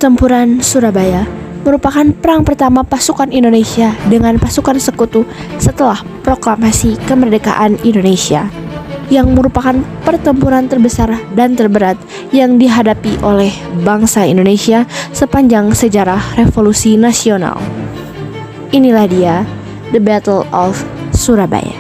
Pertempuran Surabaya merupakan perang pertama pasukan Indonesia dengan pasukan sekutu setelah proklamasi kemerdekaan Indonesia, yang merupakan pertempuran terbesar dan terberat yang dihadapi oleh bangsa Indonesia sepanjang sejarah revolusi nasional. Inilah dia, The Battle of Surabaya.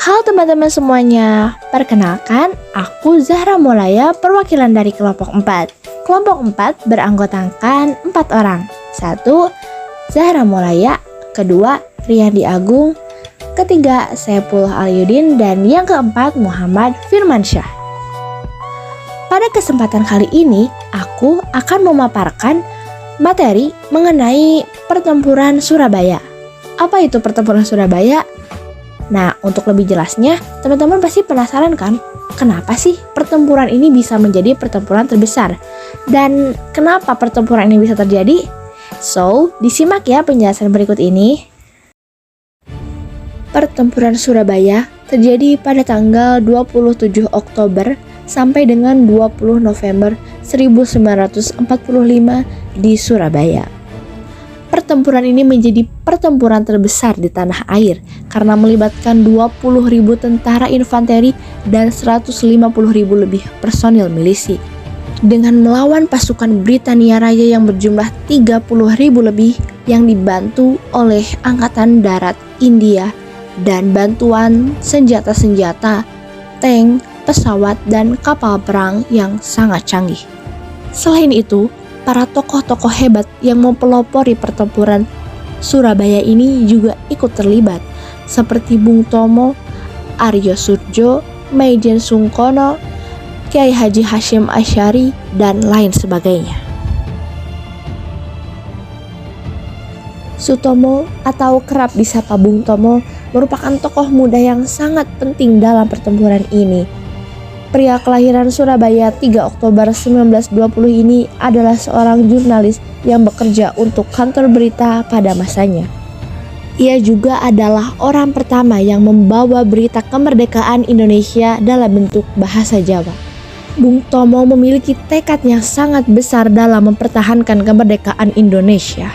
Halo teman-teman semuanya, perkenalkan aku Zahra Molaya, perwakilan dari kelompok 4. Kelompok 4 beranggotakan 4 orang. 1. Zahra Molaya, kedua Riyandi Agung, ketiga Saiful Alyudin, dan yang keempat Muhammad Firmansyah. Pada kesempatan kali ini, aku akan memaparkan materi mengenai pertempuran Surabaya. Apa itu pertempuran Surabaya? Nah, untuk lebih jelasnya, teman-teman pasti penasaran kan? Kenapa sih pertempuran ini bisa menjadi pertempuran terbesar? Dan kenapa pertempuran ini bisa terjadi? So, disimak ya penjelasan berikut ini. Pertempuran Surabaya terjadi pada tanggal 27 Oktober sampai dengan 20 November 1945 di Surabaya. Pertempuran ini menjadi pertempuran terbesar di tanah air karena melibatkan 20.000 tentara infanteri dan 150.000 lebih personil milisi. Dengan melawan pasukan Britania Raya yang berjumlah 30.000 lebih yang dibantu oleh Angkatan Darat India dan bantuan senjata-senjata, tank, pesawat, dan kapal perang yang sangat canggih. Selain itu, para tokoh-tokoh hebat yang mempelopori pertempuran Surabaya ini juga ikut terlibat, seperti Bung Tomo, Aryo Surjo, Maijen Sungkono, Kiai Haji Hashim Asy'ari, dan lain sebagainya. Sutomo atau kerap disapa Bung Tomo merupakan tokoh muda yang sangat penting dalam pertempuran ini. Pria kelahiran Surabaya 3 Oktober 1920 ini adalah seorang jurnalis yang bekerja untuk kantor berita pada masanya. Ia juga adalah orang pertama yang membawa berita kemerdekaan Indonesia dalam bentuk bahasa Jawa. Bung Tomo memiliki tekad yang sangat besar dalam mempertahankan kemerdekaan Indonesia.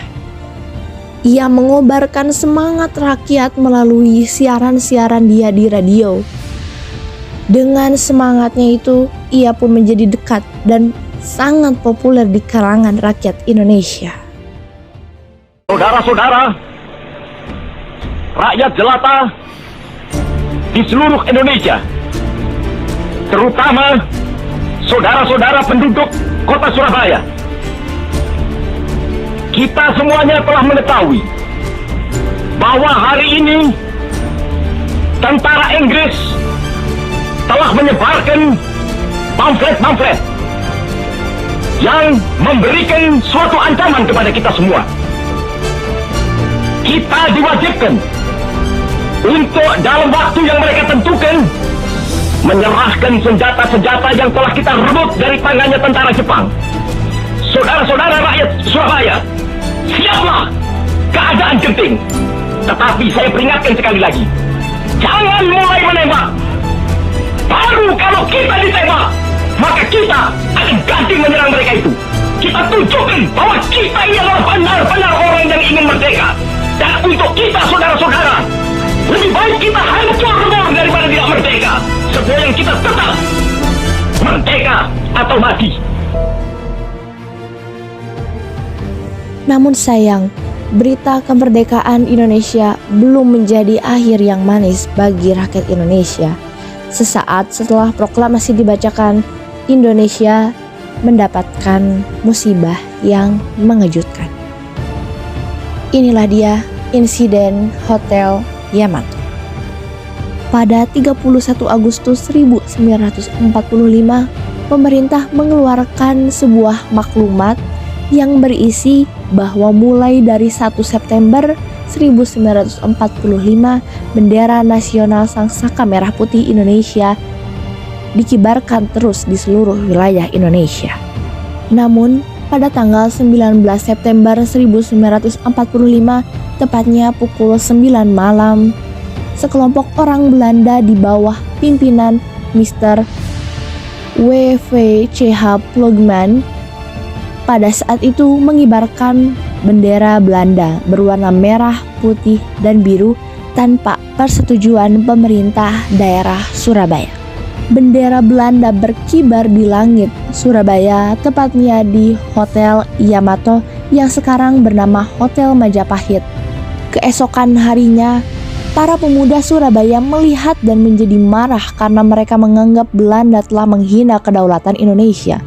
Ia mengobarkan semangat rakyat melalui siaran-siaran dia di radio. Dengan semangatnya itu, ia pun menjadi dekat dan sangat populer di kalangan rakyat Indonesia. Saudara-saudara, rakyat jelata di seluruh Indonesia, terutama saudara-saudara penduduk kota Surabaya, kita semuanya telah mengetahui bahwa hari ini tentara Inggris telah menyebarkan pamflet-pamflet yang memberikan suatu ancaman kepada kita semua. Kita diwajibkan untuk dalam waktu yang mereka tentukan menyerahkan senjata-senjata yang telah kita rebut dari tangannya tentara Jepang. Saudara-saudara rakyat Surabaya, siaplah keadaan genting. Tetapi saya peringatkan sekali lagi, jangan mulai menembak. Baru kalau kita ditembak, maka kita akan ganti menyerang mereka itu. Kita tunjukkan bahwa kita ini adalah benar-benar orang yang ingin merdeka. Dan untuk kita saudara-saudara, lebih baik kita hancur daripada tidak merdeka. Sebelum yang kita tetap merdeka atau mati. Namun sayang, berita kemerdekaan Indonesia belum menjadi akhir yang manis bagi rakyat Indonesia. Sesaat setelah proklamasi dibacakan, Indonesia mendapatkan musibah yang mengejutkan. Inilah dia insiden Hotel Yamato. Pada 31 Agustus 1945, pemerintah mengeluarkan sebuah maklumat yang berisi bahwa mulai dari 1 September 1945, bendera nasional Sangsaka Merah Putih Indonesia dikibarkan terus di seluruh wilayah Indonesia. Namun, pada tanggal 19 September 1945, tepatnya pukul 9 malam, sekelompok orang Belanda di bawah pimpinan Mr. W.V.C.H. Plugman pada saat itu mengibarkan bendera Belanda berwarna merah, putih, dan biru tanpa persetujuan pemerintah daerah Surabaya. Bendera Belanda berkibar di langit Surabaya, tepatnya di Hotel Yamato yang sekarang bernama Hotel Majapahit. Keesokan harinya, para pemuda Surabaya melihat dan menjadi marah karena mereka menganggap Belanda telah menghina kedaulatan Indonesia,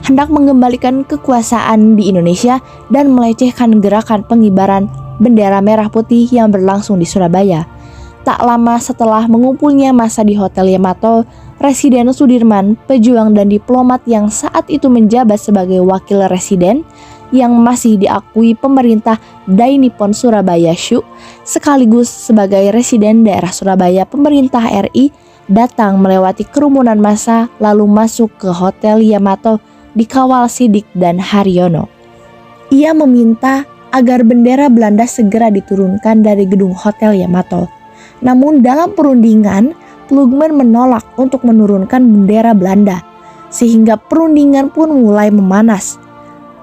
hendak mengembalikan kekuasaan di Indonesia dan melecehkan gerakan pengibaran bendera merah putih yang berlangsung di Surabaya. Tak lama setelah mengumpulnya massa di Hotel Yamato, Residen Sudirman, pejuang dan diplomat yang saat itu menjabat sebagai wakil residen yang masih diakui pemerintah Dai Nippon Surabaya Shu sekaligus sebagai residen daerah Surabaya pemerintah RI, datang melewati kerumunan massa lalu masuk ke Hotel Yamato dikawal Sidik dan Haryono. Ia meminta agar bendera Belanda segera diturunkan dari gedung Hotel Yamato. Namun dalam perundingan, Plugman menolak untuk menurunkan bendera Belanda, sehingga perundingan pun mulai memanas.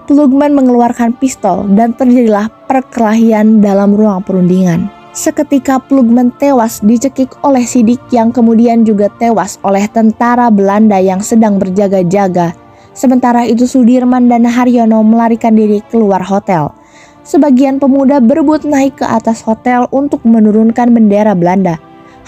Plugman mengeluarkan pistol dan terjadilah perkelahian dalam ruang perundingan. Seketika Plugman tewas dicekik oleh Sidik yang kemudian juga tewas oleh tentara Belanda yang sedang berjaga-jaga. Sementara itu Sudirman dan Haryono melarikan diri keluar hotel. Sebagian pemuda berebut naik ke atas hotel untuk menurunkan bendera Belanda.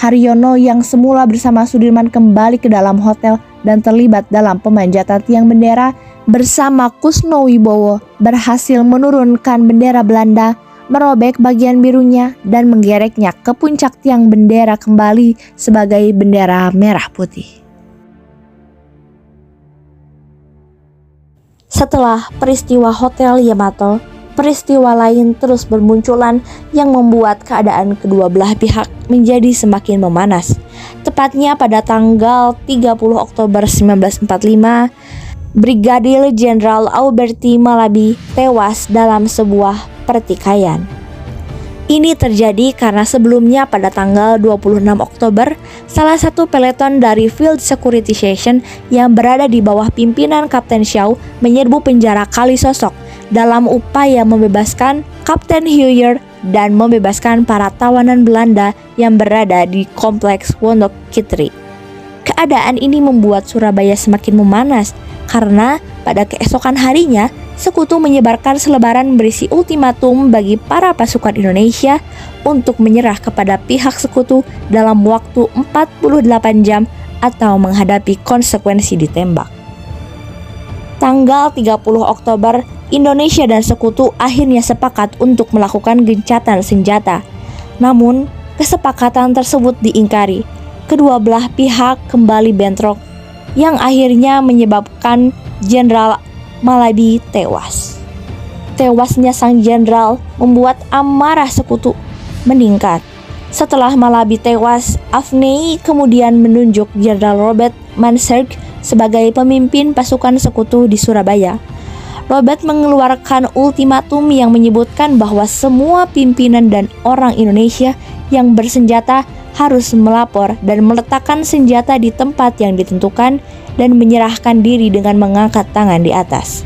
Haryono yang semula bersama Sudirman kembali ke dalam hotel dan terlibat dalam pemanjatan tiang bendera bersama Kusnowibowo berhasil menurunkan bendera Belanda, merobek bagian birunya dan menggereknya ke puncak tiang bendera kembali sebagai bendera merah putih. Setelah peristiwa Hotel Yamato, peristiwa lain terus bermunculan yang membuat keadaan kedua belah pihak menjadi semakin memanas. Tepatnya pada tanggal 30 Oktober 1945, Brigadir Jenderal Alberti Malabi tewas dalam sebuah pertikaian. Ini terjadi karena sebelumnya pada tanggal 26 Oktober, salah satu peleton dari Field Security Station yang berada di bawah pimpinan Kapten Shaw menyerbu penjara Kalisosok dalam upaya membebaskan Kapten Huyer dan membebaskan para tawanan Belanda yang berada di kompleks Wonokitri. Keadaan ini membuat Surabaya semakin memanas karena pada keesokan harinya Sekutu menyebarkan selebaran berisi ultimatum bagi para pasukan Indonesia untuk menyerah kepada pihak Sekutu dalam waktu 48 jam atau menghadapi konsekuensi ditembak. Tanggal 30 Oktober, Indonesia dan Sekutu akhirnya sepakat untuk melakukan gencatan senjata. Namun, kesepakatan tersebut diingkari. Kedua belah pihak kembali bentrok yang akhirnya menyebabkan Jenderal Malabi tewas. Tewasnya sang jenderal membuat amarah Sekutu meningkat. Setelah Malabi tewas, Afnei kemudian menunjuk Jenderal Robert Mansergh sebagai pemimpin pasukan Sekutu di Surabaya. Robert mengeluarkan ultimatum yang menyebutkan bahwa semua pimpinan dan orang Indonesia yang bersenjata harus melapor dan meletakkan senjata di tempat yang ditentukan dan menyerahkan diri dengan mengangkat tangan di atas.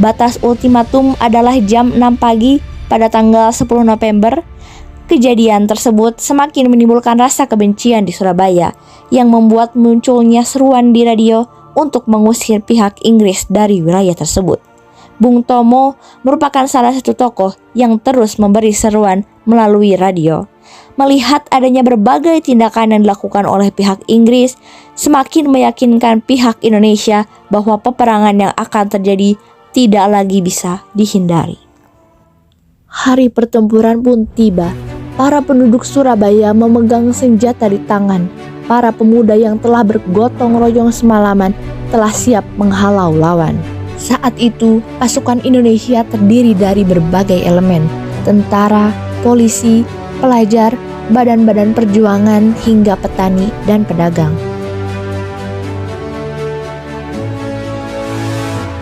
Batas ultimatum adalah jam 6 pagi pada tanggal 10 November. Kejadian tersebut semakin menimbulkan rasa kebencian di Surabaya yang membuat munculnya seruan di radio untuk mengusir pihak Inggris dari wilayah tersebut. Bung Tomo merupakan salah satu tokoh yang terus memberi seruan melalui radio. Melihat adanya berbagai tindakan yang dilakukan oleh pihak Inggris, semakin meyakinkan pihak Indonesia bahwa peperangan yang akan terjadi tidak lagi bisa dihindari. Hari pertempuran pun tiba. Para penduduk Surabaya memegang senjata di tangan. Para pemuda yang telah bergotong royong semalaman telah siap menghalau lawan. Saat itu, pasukan Indonesia terdiri dari berbagai elemen, tentara, polisi, pelajar, badan-badan perjuangan, hingga petani dan pedagang.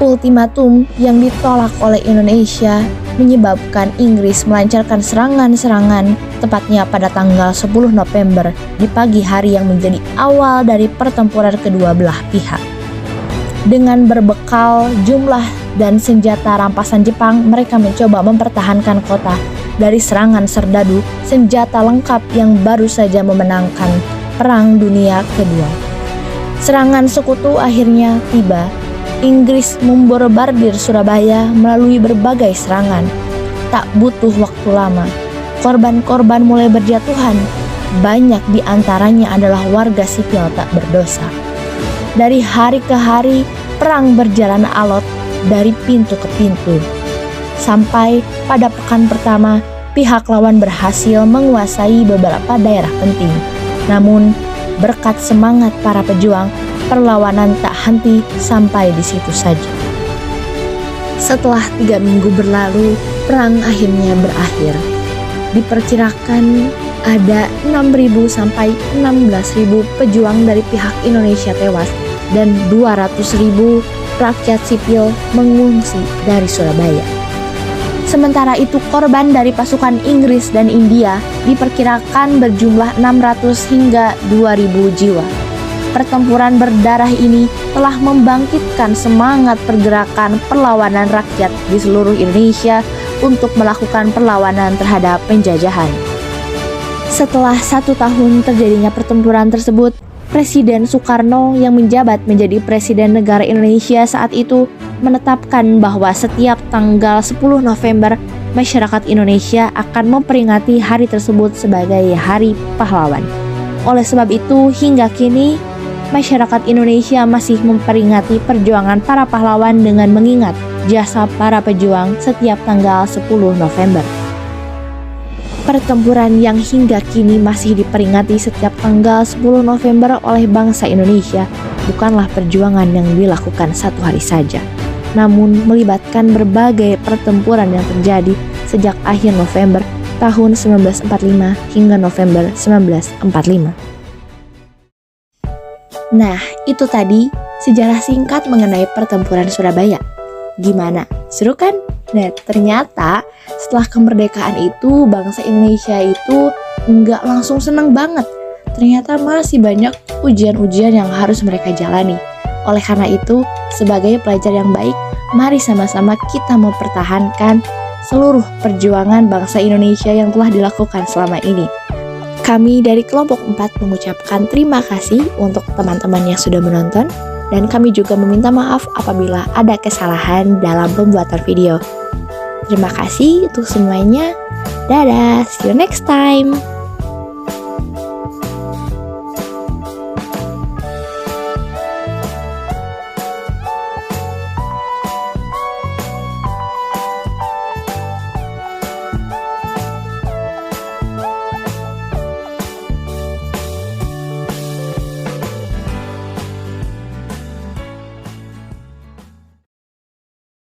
Ultimatum yang ditolak oleh Indonesia menyebabkan Inggris melancarkan serangan-serangan tepatnya pada tanggal 10 November di pagi hari yang menjadi awal dari pertempuran kedua belah pihak. Dengan berbekal jumlah dan senjata rampasan Jepang, mereka mencoba mempertahankan kota dari serangan serdadu senjata lengkap yang baru saja memenangkan Perang Dunia Kedua. Serangan sekutu akhirnya tiba. Inggris membombardir Surabaya melalui berbagai serangan. Tak butuh waktu lama, korban-korban mulai berjatuhan. Banyak di antaranya adalah warga sipil tak berdosa. Dari hari ke hari, perang berjalan alot dari pintu ke pintu. Sampai pada pekan pertama, pihak lawan berhasil menguasai beberapa daerah penting. Namun, berkat semangat para pejuang, perlawanan tak henti sampai di situ saja. Setelah 3 minggu berlalu, perang akhirnya berakhir. Diperkirakan ada 6.000 sampai 16.000 pejuang dari pihak Indonesia tewas dan 200.000 rakyat sipil mengungsi dari Surabaya. Sementara itu korban dari pasukan Inggris dan India diperkirakan berjumlah 600 hingga 2.000 jiwa. Pertempuran berdarah ini telah membangkitkan semangat pergerakan perlawanan rakyat di seluruh Indonesia untuk melakukan perlawanan terhadap penjajahan. Setelah 1 tahun terjadinya pertempuran tersebut, Presiden Soekarno yang menjabat menjadi Presiden Negara Indonesia saat itu menetapkan bahwa setiap tanggal 10 November masyarakat Indonesia akan memperingati hari tersebut sebagai Hari Pahlawan. Oleh sebab itu, hingga kini masyarakat Indonesia masih memperingati perjuangan para pahlawan dengan mengingat jasa para pejuang setiap tanggal 10 November. Pertempuran yang hingga kini masih diperingati setiap tanggal 10 November oleh bangsa Indonesia bukanlah perjuangan yang dilakukan satu hari saja, namun melibatkan berbagai pertempuran yang terjadi sejak akhir November tahun 1945 hingga November 1945. Nah, itu tadi sejarah singkat mengenai pertempuran Surabaya. Gimana? Seru kan? Nah, ternyata setelah kemerdekaan itu bangsa Indonesia itu nggak langsung seneng banget. Ternyata masih banyak ujian-ujian yang harus mereka jalani. Oleh karena itu, sebagai pelajar yang baik, mari sama-sama kita mempertahankan seluruh perjuangan bangsa Indonesia yang telah dilakukan selama ini. Kami dari kelompok 4 mengucapkan terima kasih untuk teman-teman yang sudah menonton, dan kami juga meminta maaf apabila ada kesalahan dalam pembuatan video. Terima kasih untuk semuanya. Dadah, see you next time.